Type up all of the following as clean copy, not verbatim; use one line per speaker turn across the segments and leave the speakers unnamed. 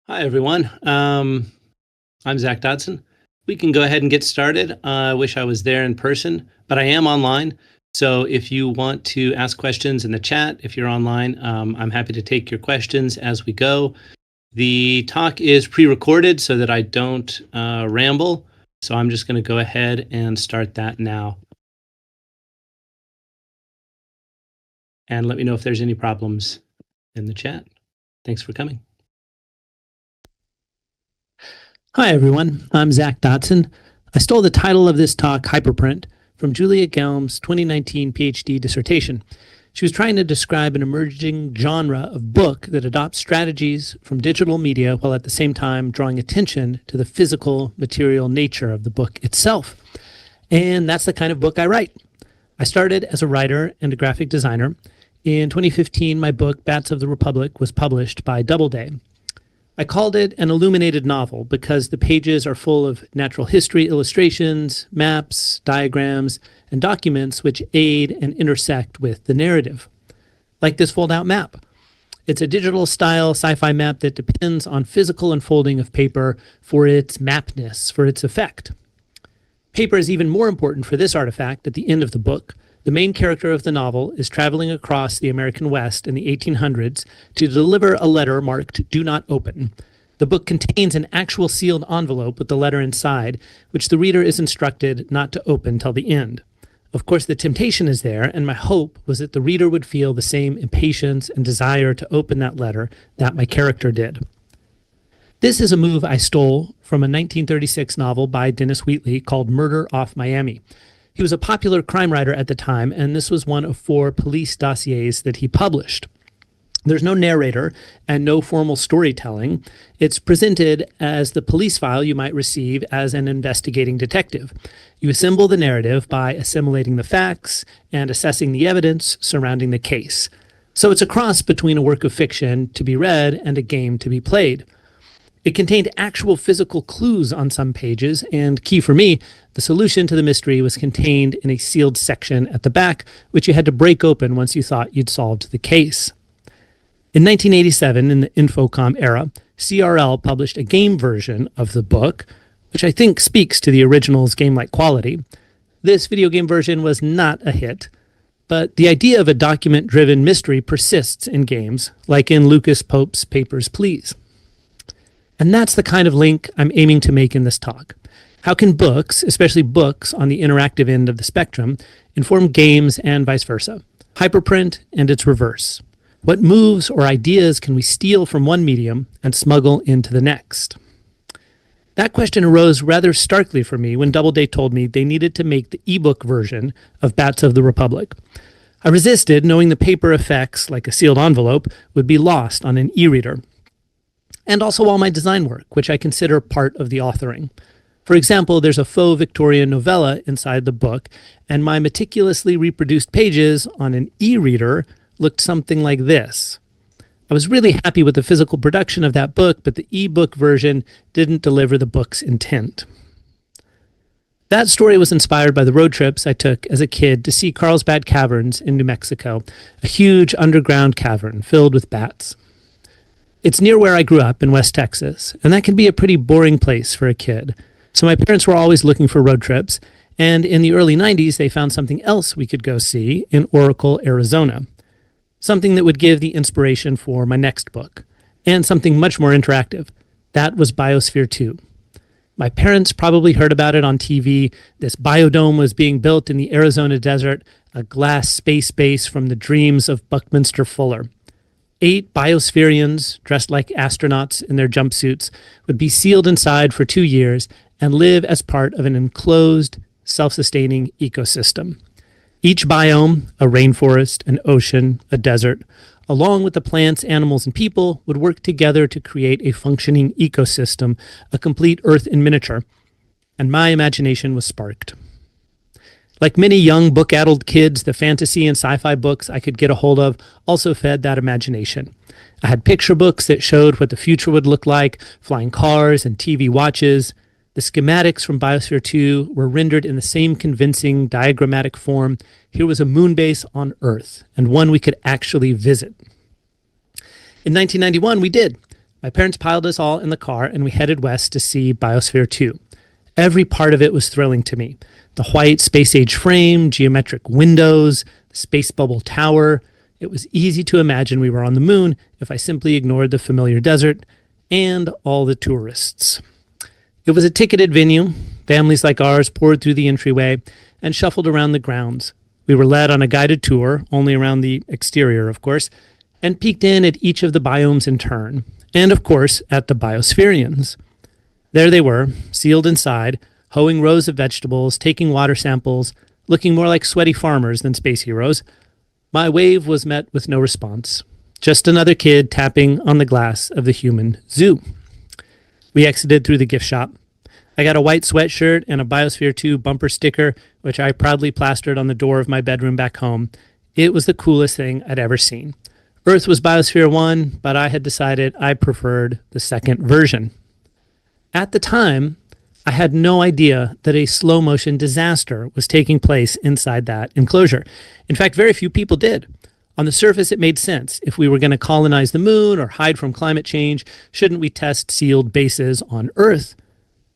Hi, everyone. I'm Zach Dodson. We can go ahead and get started. I wish I was there in person, but I am online. So if you want to ask questions in the chat, if you're online, I'm happy to take your questions as we go. The talk is pre-recorded so that I don't ramble. So I'm just going to go ahead and start that now. And let me know if there's any problems in the chat. Thanks for coming. Hi, everyone. I'm Zach Dodson. I stole the title of this talk, Hyperprint, from Julia Gelm's 2019 PhD dissertation. She was trying to describe an emerging genre of book that adopts strategies from digital media while at the same time drawing attention to the physical, material nature of the book itself. And that's the kind of book I write. I started as a writer and a graphic designer. In 2015, my book, Bats of the Republic, was published by Doubleday. I called it an illuminated novel because the pages are full of natural history illustrations, maps, diagrams, and documents which aid and intersect with the narrative. Like this fold-out map. It's a digital-style sci-fi map that depends on physical unfolding of paper for its mapness, for its effect. Paper is even more important for this artifact at the end of the book. The main character of the novel is traveling across the American West in the 1800s to deliver a letter marked "Do Not Open." The book contains an actual sealed envelope with the letter inside, which the reader is instructed not to open till the end. Of course, the temptation is there, and my hope was that the reader would feel the same impatience and desire to open that letter that my character did. This is a move I stole from a 1936 novel by Dennis Wheatley called Murder Off Miami. He was a popular crime writer at the time, and this was one of 4 police dossiers that he published. There's no narrator and no formal storytelling. It's presented as the police file you might receive as an investigating detective. You assemble the narrative by assimilating the facts and assessing the evidence surrounding the case. So it's a cross between a work of fiction to be read and a game to be played. It contained actual physical clues on some pages, and key for me, the solution to the mystery was contained in a sealed section at the back, which you had to break open once you thought you'd solved the case. In 1987, in the Infocom era, CRL published a game version of the book, which I think speaks to the original's game-like quality. This video game version was not a hit, but the idea of a document-driven mystery persists in games, like in Lucas Pope's Papers, Please. And that's the kind of link I'm aiming to make in this talk. How can books, especially books on the interactive end of the spectrum, inform games and vice versa? Hyperprint and its reverse. What moves or ideas can we steal from one medium and smuggle into the next? That question arose rather starkly for me when Doubleday told me they needed to make the ebook version of Bats of the Republic. I resisted, knowing the paper effects, like a sealed envelope, would be lost on an e-reader. And also all my design work, which I consider part of the authoring. For example, there's a faux Victorian novella inside the book, and my meticulously reproduced pages on an e-reader looked something like this. I was really happy with the physical production of that book, but the e-book version didn't deliver the book's intent. That story was inspired by the road trips I took as a kid to see Carlsbad Caverns in New Mexico, a huge underground cavern filled with bats. It's near where I grew up in West Texas, and that can be a pretty boring place for a kid. So my parents were always looking for road trips, and in the early 90s, they found something else we could go see in Oracle, Arizona. Something that would give the inspiration for my next book, and something much more interactive. That was Biosphere 2. My parents probably heard about it on TV. This biodome was being built in the Arizona desert, a glass space base from the dreams of Buckminster Fuller. 8 biospherians, dressed like astronauts in their jumpsuits, would be sealed inside for 2 years and live as part of an enclosed, self-sustaining ecosystem. Each biome, a rainforest, an ocean, a desert, along with the plants, animals, and people, would work together to create a functioning ecosystem, a complete Earth in miniature. And my imagination was sparked. Like many young book-addled kids, the fantasy and sci-fi books I could get a hold of also fed that imagination. I had picture books that showed what the future would look like, flying cars and TV watches. The schematics from Biosphere 2 were rendered in the same convincing diagrammatic form. Here was a moon base on Earth, and one we could actually visit. In 1991, we did. My parents piled us all in the car and we headed west to see Biosphere 2. Every part of it was thrilling to me. The white space-age frame, geometric windows, the space bubble tower. It was easy to imagine we were on the moon if I simply ignored the familiar desert and all the tourists. It was a ticketed venue. Families like ours poured through the entryway and shuffled around the grounds. We were led on a guided tour, only around the exterior, of course, and peeked in at each of the biomes in turn, and of course at the biospherians. There they were, sealed inside, hoeing rows of vegetables, taking water samples, looking more like sweaty farmers than space heroes. My wave was met with no response. Just another kid tapping on the glass of the human zoo. We exited through the gift shop. I got a white sweatshirt and a Biosphere 2 bumper sticker, which I proudly plastered on the door of my bedroom back home. It was the coolest thing I'd ever seen. Earth was Biosphere 1, but I had decided I preferred the second version. At the time, I had no idea that a slow-motion disaster was taking place inside that enclosure. In fact, very few people did. On the surface, it made sense. If we were going to colonize the moon or hide from climate change, shouldn't we test sealed bases on Earth?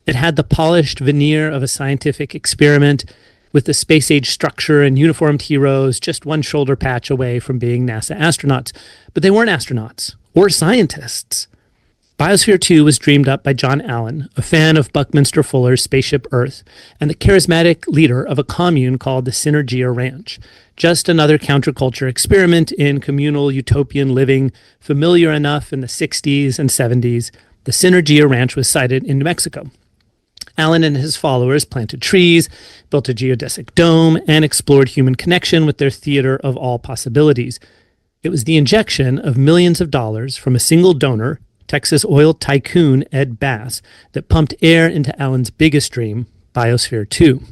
It had the polished veneer of a scientific experiment with the space-age structure and uniformed heroes just one shoulder patch away from being NASA astronauts. But they weren't astronauts or scientists. Biosphere 2 was dreamed up by John Allen, a fan of Buckminster Fuller's Spaceship Earth, and the charismatic leader of a commune called the Synergia Ranch. Just another counterculture experiment in communal utopian living, familiar enough in the 60s and 70s. The Synergia Ranch was sited in New Mexico. Allen and his followers planted trees, built a geodesic dome, and explored human connection with their theater of all possibilities. It was the injection of millions of dollars from a single donor, Texas oil tycoon Ed Bass, that pumped air into Allen's biggest dream, Biosphere 2.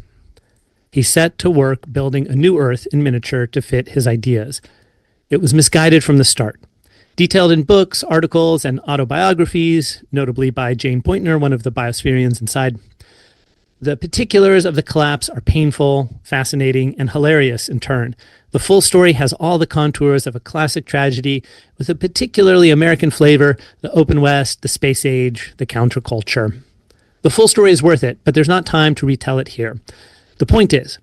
He set to work building a new Earth in miniature to fit his ideas. It was misguided from the start. Detailed in books, articles, and autobiographies, notably by Jane Pointner, one of the biospherians inside. The particulars of the collapse are painful, fascinating, and hilarious in turn. The full story has all the contours of a classic tragedy with a particularly American flavor, the open west, the space age, the counterculture. The full story is worth it, but there's not time to retell it here. The point is,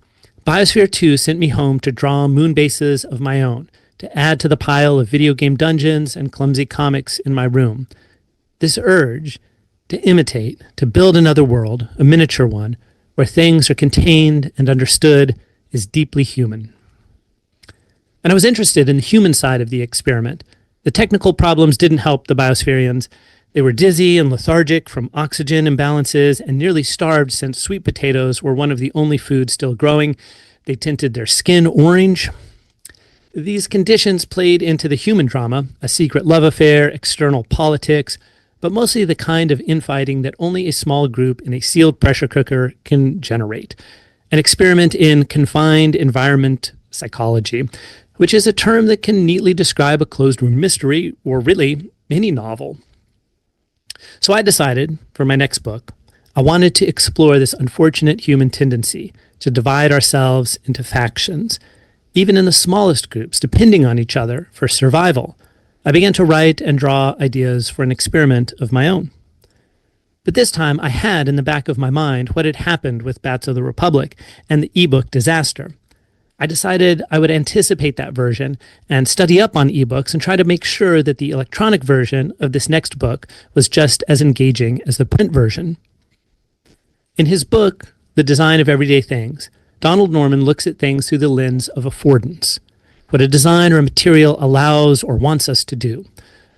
Biosphere 2 sent me home to draw moon bases of my own, to add to the pile of video game dungeons and clumsy comics in my room. This urge to imitate, to build another world, a miniature one, where things are contained and understood, is deeply human. And I was interested in the human side of the experiment. The technical problems didn't help the biospherians. They were dizzy and lethargic from oxygen imbalances and nearly starved since sweet potatoes were one of the only foods still growing. They tinted their skin orange. These conditions played into the human drama, a secret love affair, external politics, but mostly the kind of infighting that only a small group in a sealed pressure cooker can generate. An experiment in confined environment psychology, which is a term that can neatly describe a closed-room mystery, or really any novel. So I decided, for my next book, I wanted to explore this unfortunate human tendency to divide ourselves into factions, even in the smallest groups, depending on each other for survival. I began to write and draw ideas for an experiment of my own. But this time I had in the back of my mind what had happened with Bats of the Republic and the ebook disaster. I decided I would anticipate that version and study up on ebooks and try to make sure that the electronic version of this next book was just as engaging as the print version. In his book, The Design of Everyday Things, Donald Norman looks at things through the lens of affordance, what a design or a material allows or wants us to do.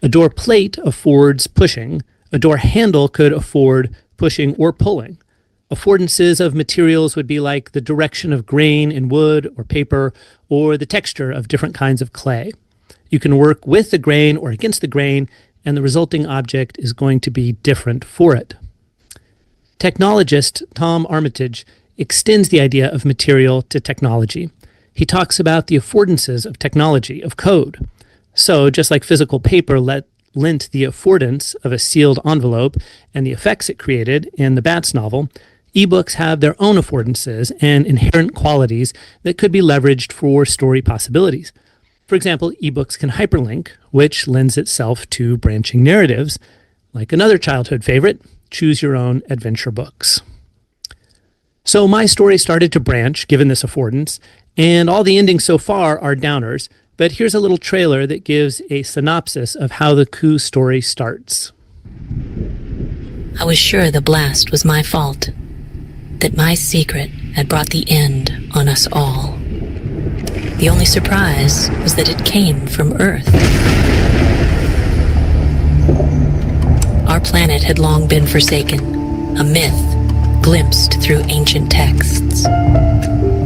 A door plate affords pushing. A door handle could afford pushing or pulling. Affordances of materials would be like the direction of grain in wood or paper, or the texture of different kinds of clay. You can work with the grain or against the grain, and the resulting object is going to be different for it. Technologist Tom Armitage extends the idea of material to technology. He talks about the affordances of technology, of code. So, just like physical paper lent the affordance of a sealed envelope and the effects it created in the Bats novel, ebooks have their own affordances and inherent qualities that could be leveraged for story possibilities. For example, ebooks can hyperlink, which lends itself to branching narratives, like another childhood favorite, choose your own adventure books. So my story started to branch given this affordance, and all the endings so far are downers, but here's a little trailer that gives a synopsis of how the coup story starts.
I was sure the blast was my fault, that my secret had brought the end on us all. The only surprise was that it came from Earth. Our planet had long been forsaken, a myth glimpsed through ancient texts.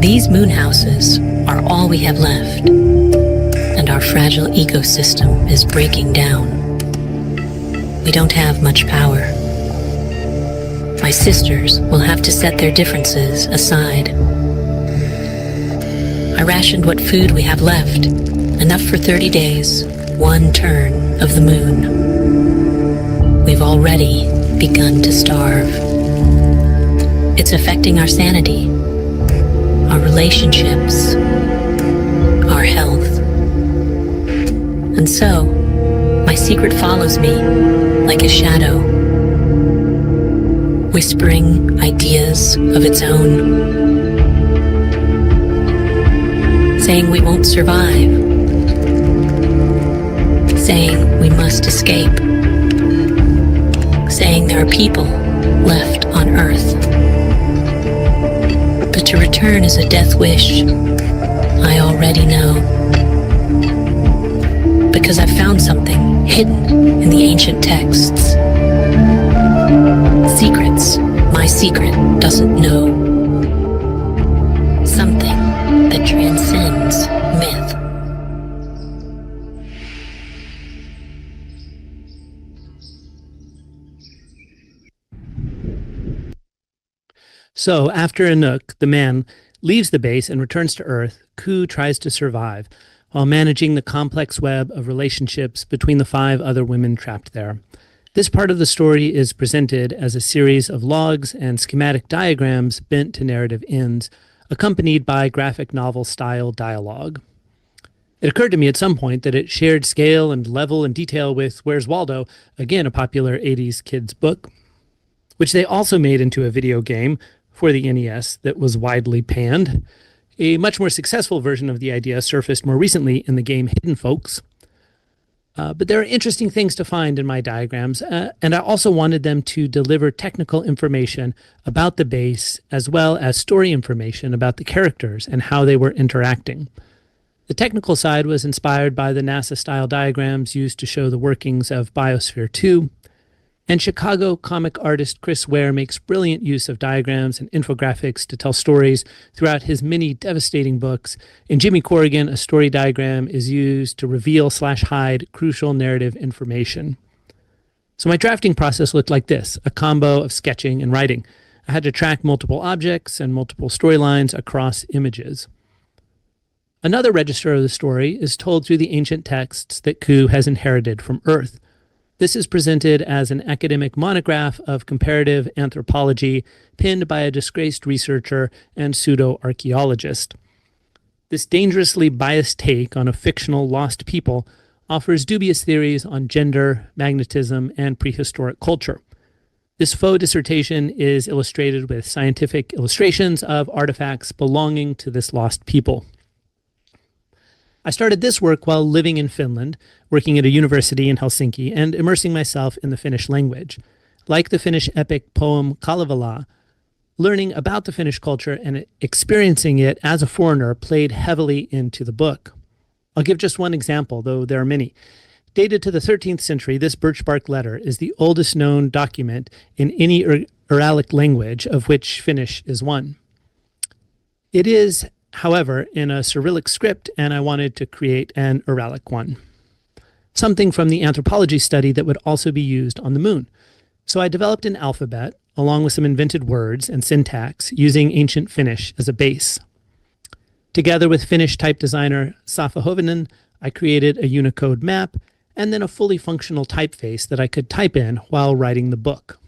These moon houses are all we have left, and our fragile ecosystem is breaking down. We don't have much power. My sisters will have to set their differences aside. I rationed what food we have left, enough for 30 days, one turn of the moon. We've already begun to starve. It's affecting our sanity, our relationships, our health. And so, my secret follows me like a shadow, whispering ideas of its own, saying we won't survive, saying we must escape, saying there are people left on Earth. But to return is a death wish, I already know. Because I've found something hidden in the ancient texts. Secrets my secret doesn't know. Something that transcends myth.
So after Anouk, the man, leaves the base and returns to Earth, Ku tries to survive while managing the complex web of relationships between the 5 other women trapped there. This part of the story is presented as a series of logs and schematic diagrams bent to narrative ends, accompanied by graphic novel-style dialogue. It occurred to me at some point that it shared scale and level and detail with Where's Waldo, again a popular 80s kids book, which they also made into a video game for the NES that was widely panned. A much more successful version of the idea surfaced more recently in the game Hidden Folks. But there are interesting things to find in my diagrams, and I also wanted them to deliver technical information about the base as well as story information about the characters and how they were interacting. The technical side was inspired by the NASA-style diagrams used to show the workings of Biosphere 2, and Chicago comic artist Chris Ware makes brilliant use of diagrams and infographics to tell stories throughout his many devastating books. In Jimmy Corrigan, a story diagram is used to reveal/hide crucial narrative information. So my drafting process looked like this, a combo of sketching and writing. I had to track multiple objects and multiple storylines across images. Another register of the story is told through the ancient texts that Ku has inherited from Earth. This is presented as an academic monograph of comparative anthropology penned by a disgraced researcher and pseudo-archaeologist. This dangerously biased take on a fictional lost people offers dubious theories on gender, magnetism, and prehistoric culture. This faux dissertation is illustrated with scientific illustrations of artifacts belonging to this lost people. I started this work while living in Finland, working at a university in Helsinki, and immersing myself in the Finnish language. Like the Finnish epic poem Kalevala, learning about the Finnish culture and experiencing it as a foreigner played heavily into the book. I'll give just one example, though there are many. Dated to the 13th century, this birch bark letter is the oldest known document in any Uralic language, of which Finnish is one. It is, however, in a Cyrillic script, and I wanted to create an Uralic one. Something from the anthropology study that would also be used on the moon. So I developed an alphabet, along with some invented words and syntax, using ancient Finnish as a base. Together with Finnish type designer Safa Hovinen, I created a Unicode map, and then a fully functional typeface that I could type in while writing the book.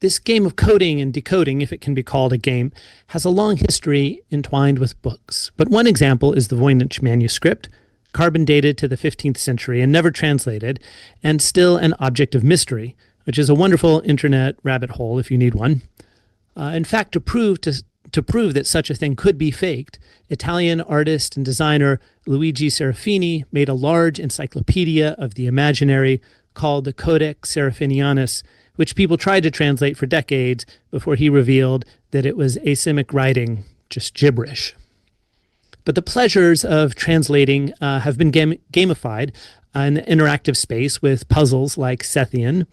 This game of coding and decoding, if it can be called a game, has a long history entwined with books. But one example is the Voynich manuscript, carbon dated to the 15th century and never translated, and still an object of mystery, which is a wonderful internet rabbit hole if you need one. In fact, to prove that such a thing could be faked, Italian artist and designer Luigi Serafini made a large encyclopedia of the imaginary called the Codex Serafinianus, which people tried to translate for decades before he revealed that it was asemic writing, just gibberish. But the pleasures of translating have been gamified in the interactive space with puzzles like Sethian,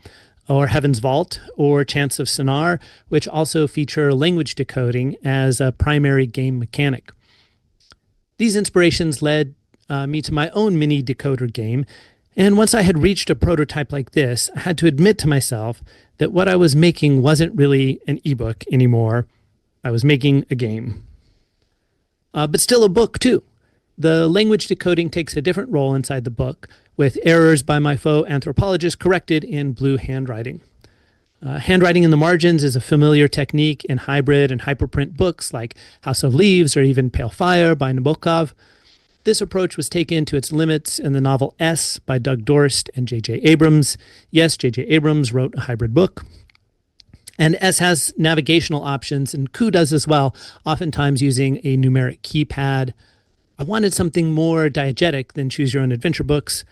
or Heaven's Vault, or Chants of Sonar, which also feature language decoding as a primary game mechanic. These inspirations led me to my own mini decoder game, and once I had reached a prototype like this, I had to admit to myself that what I was making wasn't really an ebook anymore. I was making a game. But still a book, too. The language decoding takes a different role inside the book, with errors by my faux anthropologist corrected in blue handwriting. Handwriting in the margins is a familiar technique in hybrid and hyperprint books like House of Leaves or even Pale Fire by Nabokov. This approach was taken to its limits in the novel S by Doug Dorst and J.J. Abrams. Yes, J.J. Abrams wrote a hybrid book. And S has navigational options, and Coup does as well, oftentimes using a numeric keypad. I wanted something more diegetic than Choose Your Own Adventure books,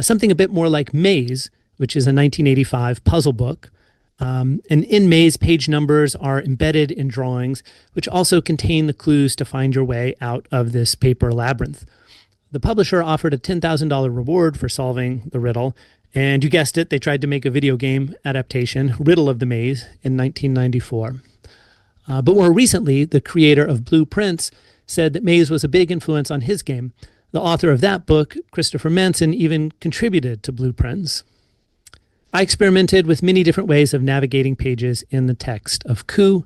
something a bit more like Maze, which is a 1985 puzzle book. And in Maze, page numbers are embedded in drawings, which also contain the clues to find your way out of this paper labyrinth. The publisher offered a $10,000 reward for solving the riddle, and you guessed it, they tried to make a video game adaptation, Riddle of the Maze, in 1994. But more recently, the creator of Blueprints said that Maze was a big influence on his game. The author of that book, Christopher Manson, even contributed to Blueprints. I experimented with many different ways of navigating pages in the text of Coup,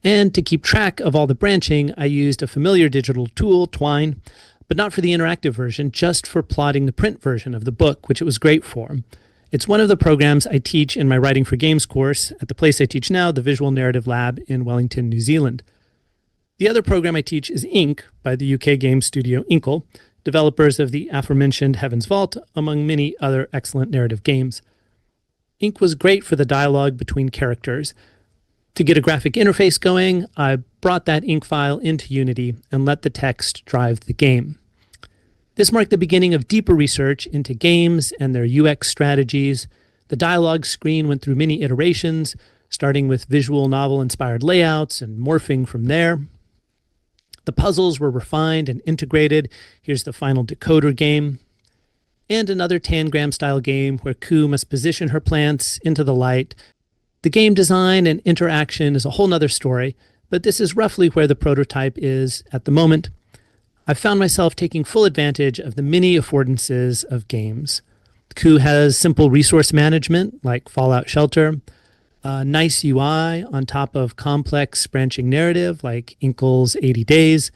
and to keep track of all the branching, I used a familiar digital tool, Twine, but not for the interactive version, just for plotting the print version of the book, which it was great for. It's one of the programs I teach in my Writing for Games course at the place I teach now, the Visual Narrative Lab in Wellington, New Zealand. The other program I teach is Ink by the UK game studio Inkle, developers of the aforementioned Heaven's Vault, among many other excellent narrative games. Ink was great for the dialogue between characters. To get a graphic interface going, I brought that Ink file into Unity and let the text drive the game. This marked the beginning of deeper research into games and their UX strategies. The dialogue screen went through many iterations, starting with visual novel-inspired layouts and morphing from there. The puzzles were refined and integrated. Here's the final decoder game. And another Tangram-style game where Coup must position her plants into the light. The game design and interaction is a whole nother story, but this is roughly where the prototype is at the moment. I've found myself taking full advantage of the many affordances of games. Coup has simple resource management, like Fallout Shelter, a nice UI on top of complex branching narrative, like Inkle's 80 Days.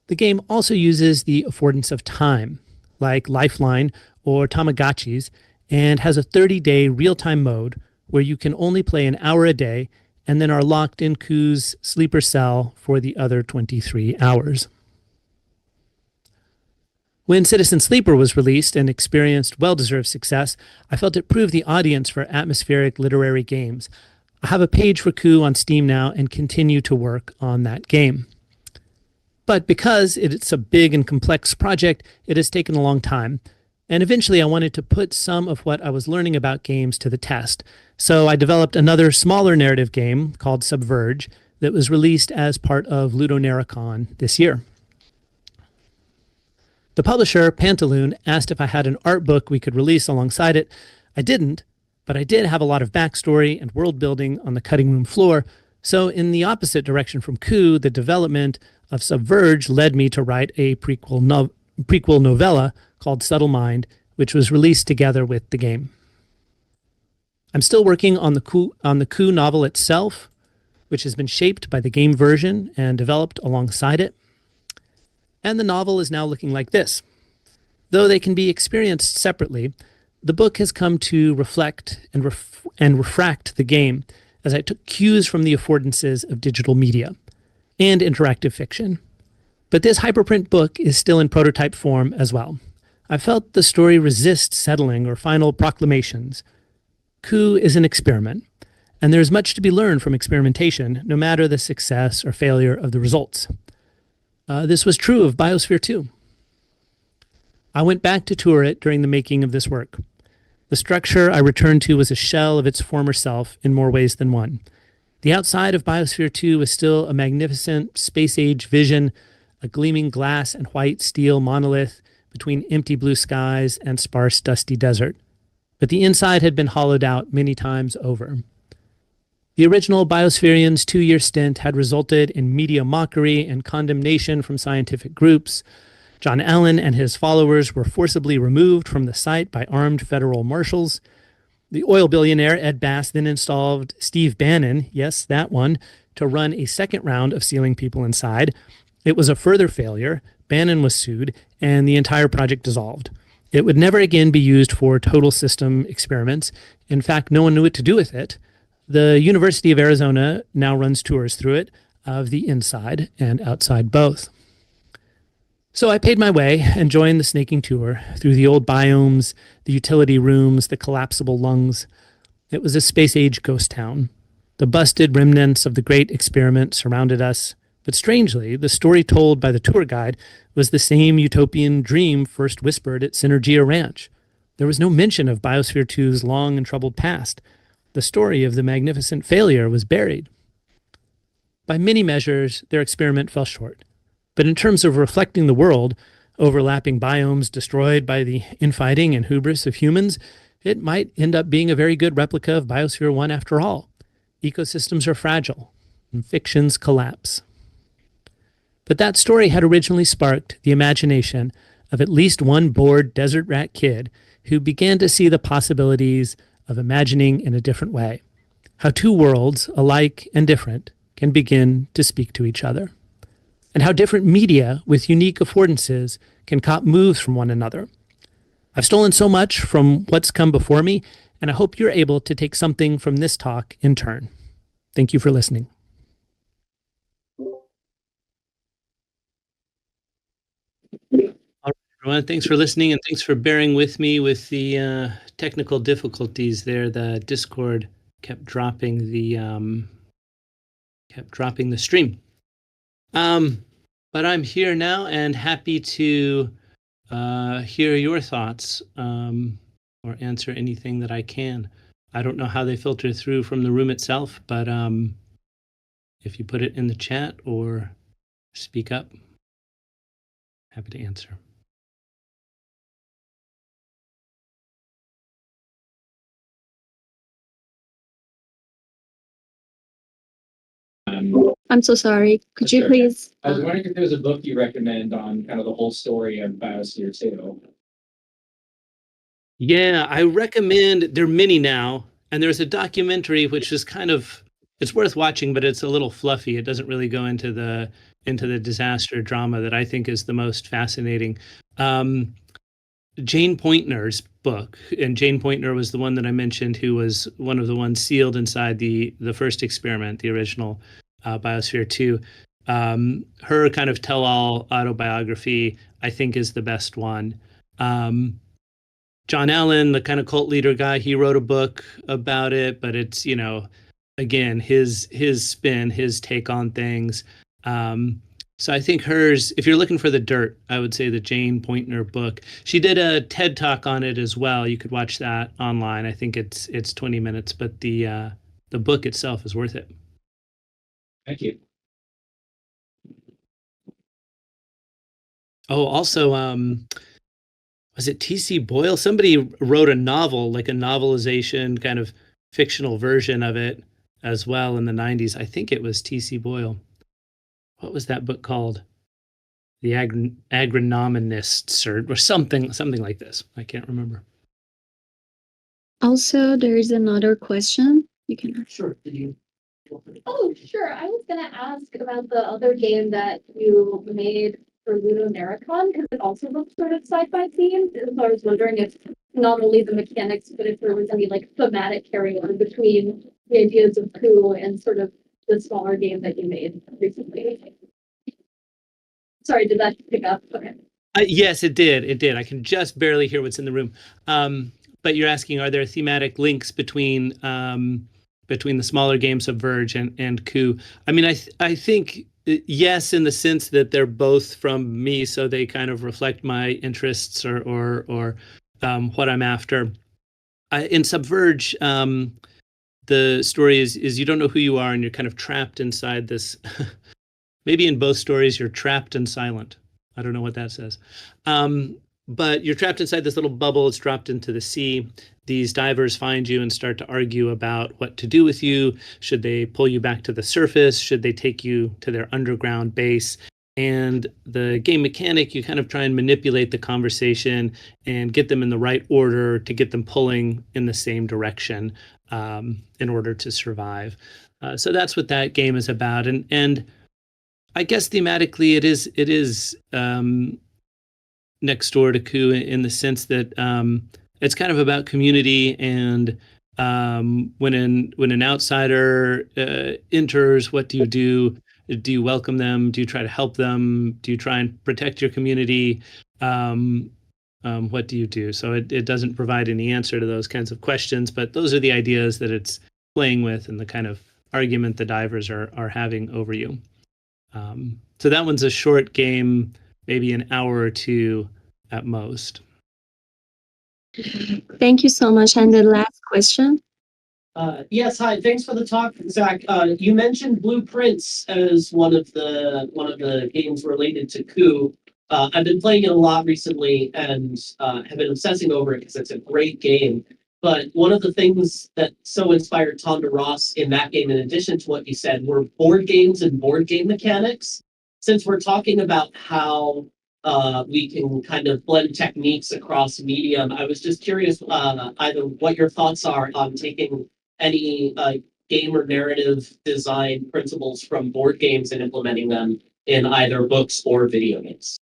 The game also uses the affordance of time, like Lifeline or Tamagotchis, and has a 30-day real-time mode where you can only play an hour a day and then are locked in Coup's sleeper cell for the other 23 hours. When Citizen Sleeper was released and experienced well-deserved success, I felt it proved the audience for atmospheric literary games. I have a page for Coup on Steam now and continue to work on that game. But because it's a big and complex project, it has taken a long time. And eventually I wanted to put some of what I was learning about games to the test. So I developed another smaller narrative game called Subverge that was released as part of Ludonarracon this year. The publisher, Pantaloon, asked if I had an art book we could release alongside it. I didn't, but I did have a lot of backstory and world building on the cutting room floor. So in the opposite direction from Coup, the development of Subverge led me to write a prequel novella called Subtle Mind, which was released together with the game. I'm still working on the Coup novel itself, which has been shaped by the game version and developed alongside it. And the novel is now looking like this. Though they can be experienced separately, the book has come to reflect and refract the game as I took cues from the affordances of digital media and interactive fiction. But this hyperprint book is still in prototype form as well. I felt the story resists settling or final proclamations. Coup is an experiment, and there is much to be learned from experimentation, no matter the success or failure of the results. This was true of Biosphere 2. I went back to tour it during the making of this work. The structure I returned to was a shell of its former self in more ways than one. The outside of Biosphere 2 was still a magnificent space-age vision, a gleaming glass and white steel monolith between empty blue skies and sparse, dusty desert. But the inside had been hollowed out many times over. The original Biospherians' 2-year stint had resulted in media mockery and condemnation from scientific groups. John Allen and his followers were forcibly removed from the site by armed federal marshals. The oil billionaire Ed Bass then installed Steve Bannon, yes, that one, to run a second round of sealing people inside. It was a further failure. Bannon was sued, and the entire project dissolved. It would never again be used for total system experiments. In fact, no one knew what to do with it. The University of Arizona now runs tours through it of the inside and outside both. So I paid my way and joined the snaking tour through the old biomes, the utility rooms, the collapsible lungs. It was a space-age ghost town. The busted remnants of the great experiment surrounded us. But strangely, the story told by the tour guide was the same utopian dream first whispered at Synergia Ranch. There was no mention of Biosphere 2's long and troubled past. The story of the magnificent failure was buried. By many measures, their experiment fell short. But in terms of reflecting the world, overlapping biomes destroyed by the infighting and hubris of humans, it might end up being a very good replica of Biosphere 1 after all. Ecosystems are fragile, and fictions collapse. But that story had originally sparked the imagination of at least one bored desert rat kid who began to see the possibilities of imagining in a different way, how two worlds, alike and different, can begin to speak to each other, and how different media with unique affordances can cop moves from one another. I've stolen so much from what's come before me, and I hope you're able to take something from this talk in turn. Thank you for listening. All right, everyone, thanks for listening, and thanks for bearing with me with the technical difficulties there. The Discord kept dropping the stream. But I'm here now and happy to hear your thoughts or answer anything that I can. I don't know how they filter through from the room itself, but if you put it in the chat or speak up, happy to answer.
I'm so sorry. Could you please?
I was wondering if there was a book you recommend on kind of the whole story of Biosphere 2.
Yeah, I recommend, there are many now, and there's a documentary which is kind of, it's worth watching, but it's a little fluffy. It doesn't really go into the disaster drama that I think is the most fascinating. Jane Pointner's book, and Jane Pointner was the one that I mentioned, who was one of the ones sealed inside the first experiment, the original Biosphere 2. Her kind of tell-all autobiography, I think, is the best one. John Allen, the kind of cult leader guy, he wrote a book about it, but it's, again, his spin, his take on things. So I think hers, if you're looking for the dirt, I would say the Jane Pointner book. She did a TED Talk on it as well. You could watch that online. I think it's 20 minutes, but the book itself is worth it.
Thank you.
Oh, also, was it T.C. Boyle? Somebody wrote a novel, like a novelization kind of fictional version of it as well in the 90s. I think it was T.C. Boyle. What was that book called? The Agronomists or something like this. I can't remember.
Also, there is another question. You can.
Sure.
Oh, sure. I was gonna ask about the other game that you made for Ludo Narracon, because it also looks sort of sci-fi themed. And so I was wondering if not only the mechanics, but if there was any like thematic carryover between the ideas of Coup and sort of the smaller game that you made recently. Sorry, did that pick up? Okay.
Yes, it did. It did. I can just barely hear what's in the room. But you're asking, are there thematic links between the smaller games Subverge and Coup? I mean, I think yes, in the sense that they're both from me, so they kind of reflect my interests or what I'm after. In Subverge, the story is you don't know who you are and you're kind of trapped inside this. Maybe in both stories you're trapped and silent. I don't know what that says. But you're trapped inside this little bubble. It's dropped into the sea. These divers find you and start to argue about what to do with you. Should they pull you back to the surface? Should they take you to their underground base? And the game mechanic, you kind of try and manipulate the conversation and get them in the right order to get them pulling in the same direction in order to survive. So that's what that game is about. And I guess thematically, it is next door to Coup in the sense that it's kind of about community and when an outsider enters, what do you do? Do you welcome them? Do you try to help them? Do you try and protect your community? What do you do? So it doesn't provide any answer to those kinds of questions, but those are the ideas that it's playing with and the kind of argument the divers are having over you. So that one's a short game, maybe an hour or two at most.
Thank you so much. And the last question.
Yes, hi. Thanks for the talk, Zach. You mentioned Blueprints as one of the games related to Coup. I've been playing it a lot recently and have been obsessing over it because it's a great game. But one of the things that so inspired Tom DeRoss in that game, in addition to what you said, were board games and board game mechanics. Since we're talking about how we can kind of blend techniques across medium, I was just curious either what your thoughts are on taking any game or narrative design principles from board games and implementing them in either books or video games.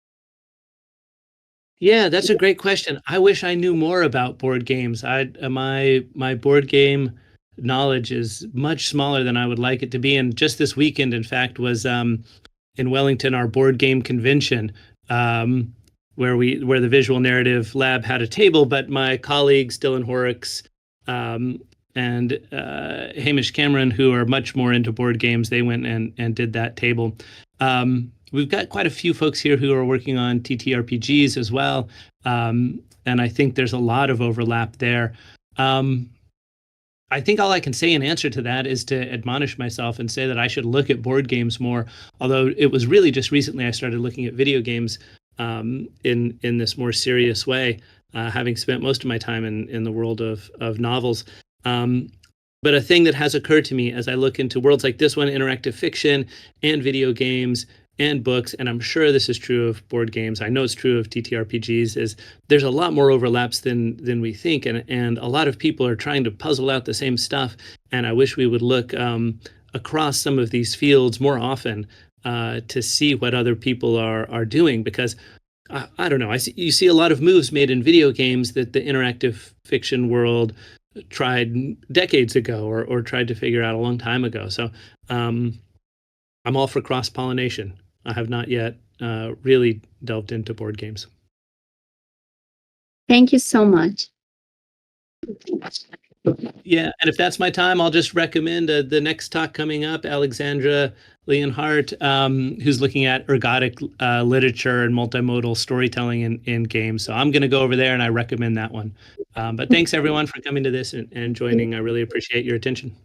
Yeah, that's a great question. I wish I knew more about board games. My board game knowledge is much smaller than I would like it to be. And just this weekend, in fact, was in Wellington, our board game convention, where the visual narrative lab had a table, but my colleagues Dylan Horrocks and Hamish Cameron, who are much more into board games, they went and did that table. We've got quite a few folks here who are working on TTRPGs as well, and I think there's a lot of overlap there. I think all I can say in answer to that is to admonish myself and say that I should look at board games more, although it was really just recently I started looking at video games in this more serious way, having spent most of my time in the world of novels. But a thing that has occurred to me as I look into worlds like this one, interactive fiction and video games and books, and I'm sure this is true of board games, I know it's true of TTRPGs, is there's a lot more overlaps than we think, and a lot of people are trying to puzzle out the same stuff, and I wish we would look across some of these fields more often to see what other people are doing, because I don't know, you see a lot of moves made in video games that the interactive fiction world tried decades ago or tried to figure out a long time ago. So I'm all for cross-pollination. I have not yet really delved into board games.
Thank you so much.
Yeah, and if that's my time, I'll just recommend the next talk coming up, Alexandra Leonhardt, who's looking at ergodic literature and multimodal storytelling in games. So I'm going to go over there, and I recommend that one. But thanks, everyone, for coming to this and joining. I really appreciate your attention.